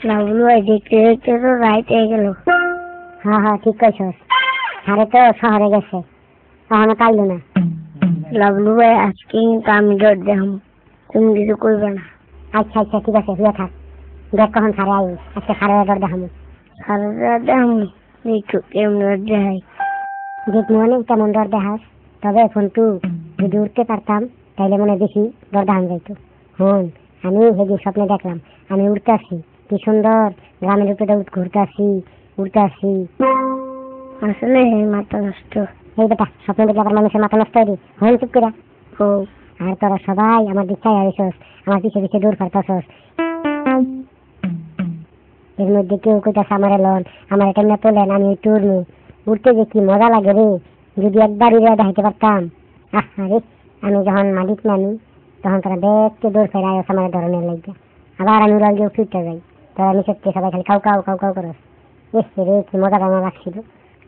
লাবলু ভাই দেখতে দেখতে তো রাইত হয়ে গেল। হ্যাঁ হ্যাঁ ঠিক কইছস, সারে তো শহরে গেছে, এখনো কাইলো না। লাবলু ভাই আজকে কিন্তু আমি ডর দেখাম, তুমি কিছু করবে না। আচ্ছা আচ্ছা ঠিক আছে, হইয়া থাক, দেখ কখন সারে আই, আজকে সারে ডর দেখামু। সারে ডর দেখামু, একটু কেমন ডর দেখাই। দেখ মনে কেমন ডর দেখাস, তবে ফোনটু যদি উঠতে পারতাম তাইলে মনে বেশি ডর দেখান যাইতো। হন আমি সেদিন স্বপ্নে দেখলাম আমি উড়তে আসি, কি সুন্দর গ্রামের উপরে ঘুরতে আসি, উড়তে আসি। আসলে মাথা নষ্ট। এই বেটা স্বপ্ন দেখলে আবার মানুষের মাথা নষ্ট হয়ে হন চুপ করে। ও আর তোরা সবাই আমার দিক চাই আইসস, আমার পিছিয়ে পিছিয়ে দূর করতেছস। এর মধ্যে কেউ কইতাছে আমার লন, আমার এটা না তোলেন, আমি একটু উড়মু। উড়তে যে কি মজা লাগে রে, যদি একবার উড়ে দেখাইতে পারতাম। আরে আমি যখন মালিক নামি তখন তারা দেখতে দূর ফেরে আয়স আমার ধরনের লাগে, আবার আমি উড়াল গিয়ে ফিরতে যাই, তোরা নিচে সবাই খালি কাউ কাউ কাউ কাউ করস। এস রে কি মজা টানা লাগছিল,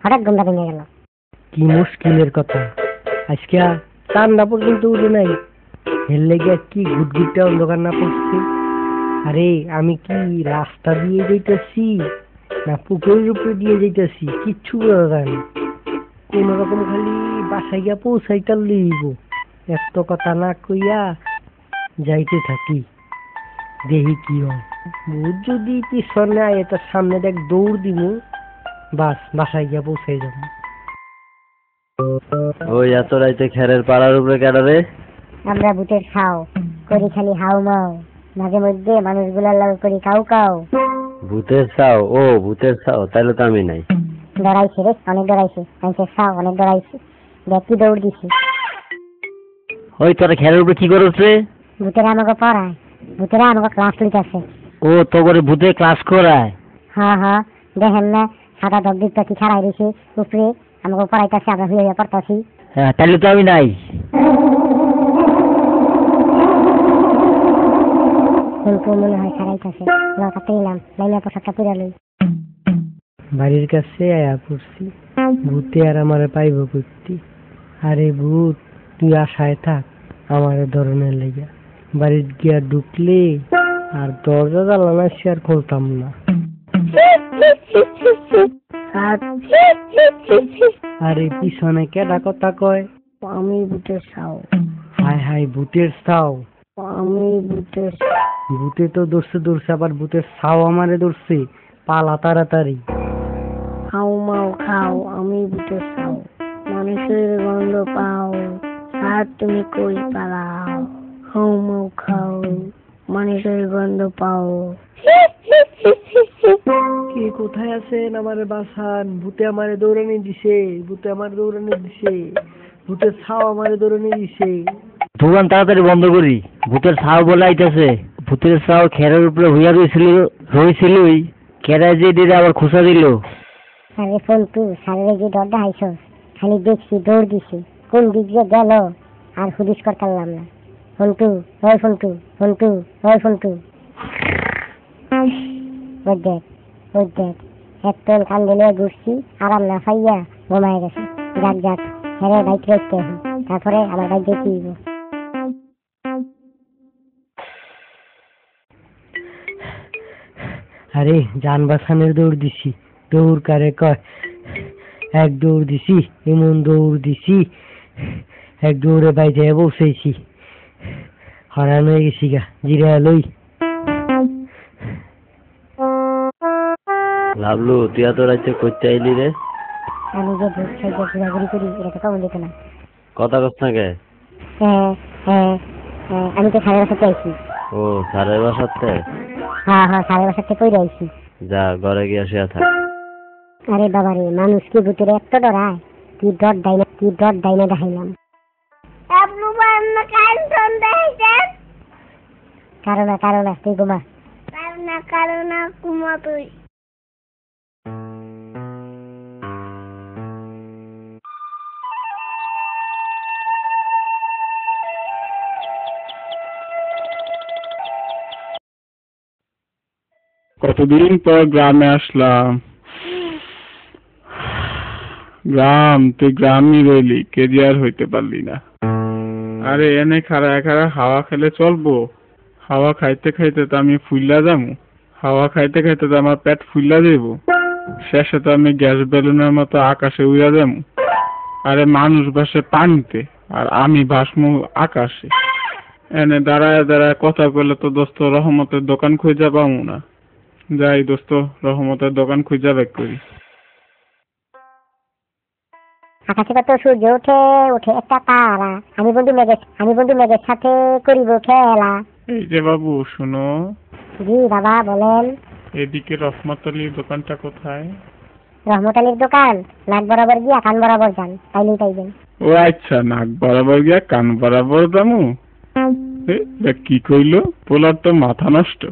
হঠাৎ গন্ধা ভেঙে গেল। কি মুশকিলের কথা, আজকে চান্দা পর্যন্ত উঠে নাই, হেললে গিয়া কি গুটগুটটা অন্ধকার না পড়ছে। আরে আমি কি রাস্তা দিয়ে যাইতেছি না পুকুরের উপরে দিয়ে যাইতেছি কিচ্ছু বোঝা যায় না। কোন রকম খালি বাসায় গিয়া পৌঁছাইতে লইব, এত কথা না কইয়া যাইতে থাকি, দেখি কি হয়। ভূত যদি পিছনে আয় তার সামনে দেখ দৌড় দিব, বাস বাসায় গিয়া পৌঁছাই যাব। ওই এত রাইতে খেরের পাড়ার উপরে কেডারে? আমরা ভূতের ছাও করি খালি হাউ মাও, মাঝে মধ্যে মানুষগুলার লাল করি কাউ কাউ। ভূতের ছাও? ও ভূতের ছাও, তাইলে তো আমি নাই। ডরাইছে রে, অনেক ডরাইছে, মানুষের ছাও অনেক ডরাইছে, দেখ কি দৌড় দিছি। ওই তোরা খেরের উপরে কি করছ রে? ভূতেরা আমাকে পড়ায়, ভূতেরা আমাকে ক্লাস লিখতেছে। ও তো করে ভূতে ক্লাস করায়? হ্যাঁ হ্যাঁ দেখেন না, সাদা দগদিকটা কি ছাড়াই দিছে উপরে, আমাকে পড়াইতেছে, আমরা হইয়া পড়তাছি। হ্যাঁ তাইলে তো আমি নাই। মনে হয় ছাড়াইতেছে, লকাতে নিলাম, লাইনা পোশাকটা পুরা লই। বাড়ির কাছে আয়া পড়ছি, ভূতে আর আমারে পাইব করতি। আরে ভূত তুই আশায় থাক আমার ধরনের লেগে, বাড়ির গিয়া ঢুকলে আর দরজা জ্বালানা সে আর খুলতাম না। আরে পিছনে কেডা কথা কয়? আমি ভূতের ছাও। হাই হাই ভূতের ছাও? আমি ভূতের, ভূতে তো দৌড়ছে আবার ভূতের ছাও আমারে ধরছে, পালা তাড়াতাড়ি। হাউ মাও খাও, আমি ভূতের ছাও, মানুষের গন্ধ পাও, আর তুমি কই পালাও। হাউ মাও খাও, মানুষের গন্ধ পাও। কে কোথায় আছেন? আমারে বাঁচান, ভূতে আমারে দৌড়ানি দিছে, ভূতে আমার দৌড়ানি দিছে, ভূতের ছাও আমারে দৌড়ানি দিছে। দোকান তাড়াতাড়ি বন্ধ করি, ভূতের ছাও বলে আইতাছে। ভূতের ছাও খেরের উপরে হইয়া রয়েছিলই, খেরায় যে দিলে আবার খুঁচা দিল। আরে ফোনটু সারে যে ডর দেখাইছস, খালি দেখছি দৌড় দিছি, কোন দিক দিয়ে গেল আর হুদিস করতে পারলাম না। ফোনটু ওই ফোনটু, ফোনটু ওই ফোনটু, ওই দেখ ওই দেখ, একটন কান দিলে ঘুরছি, আরাম না পাইয়া ঘুমায় গেছে। যাক যাক, হ্যাঁ বাইক রেখতে আসি, তারপরে আমার বাইক দেখতে দিব। আরে জান বাঁচানোর দৌড় দিছি, দৌড় কারে কয়, এক দৌড় দিছি, এমন দৌড় দিছি, এক দৌড়ে বাইরে বসেছি, হরান হয়ে গেছি গা, জিরা লই। লাভলু তুই এত রাইতে করতে আইলি রে? আমি যে ভূত সাইজে ঘোরাঘুরি করি, এটা তো কমন দিত না। কথা কস না কে? আমি তো সাড়ে বাসাতে আইছি। ও সারের বাসাতে? হ্যাঁ হ্যাঁ সাড়ে বাসাতে কইরে আইছি। যা ঘরে গিয়া শুয়া থাক। আরে বাবা রে, মানুষ কি ভূতের এত ডরায়, কি ডর ডাইনা দেখাইলাম। কারণ তুই ঘুমা। কারণ ঘুমা তুই। কতদিন পর গ্রামে আসলাম। গ্রাম, তুই গ্রামই রইলি, কেরিয়ার হইতে পারলি না। আরে এনে খাড়া খাড়া হাওয়া খেলে চলবো? হাওয়া খাইতে খাইতে তো আমি ফুইলা যামু। হাওয়া খাইতে খাইতে তো আমার পেট ফুল্লা দেব, শেষে তো আমি গ্যাস বেলুনের মতো আকাশে উড়া দেব। আরে মানুষ ভাসে পানিতে আর আমি ভাসমু আকাশে। এনে দাঁড়ায় দাঁড়ায় কথা বললে তো দোস্ত রহমতের দোকান খুঁজে পাবো না। যাই দোস্ত, রহমতের দোকান খুঁজে বেক করি। আকাশে কত সূর্য ওঠে ওঠে একটা তারা, আমি বন্ধু মেঘের সাথে করিব খেলা। এই যে বাবু শুনো, জি বাবা বলেন। এদিকে রহমত আলীর দোকানটা কোথায়? রহমত আলীর দোকান নাক বরাবর গিয়া কান বরাবর যান, তাইলেই পাইবেন। ও আচ্ছা, নাক বরাবর গিয়া কান বরাবর যামু। কি কইলো? পোলার তো মাথা নষ্ট।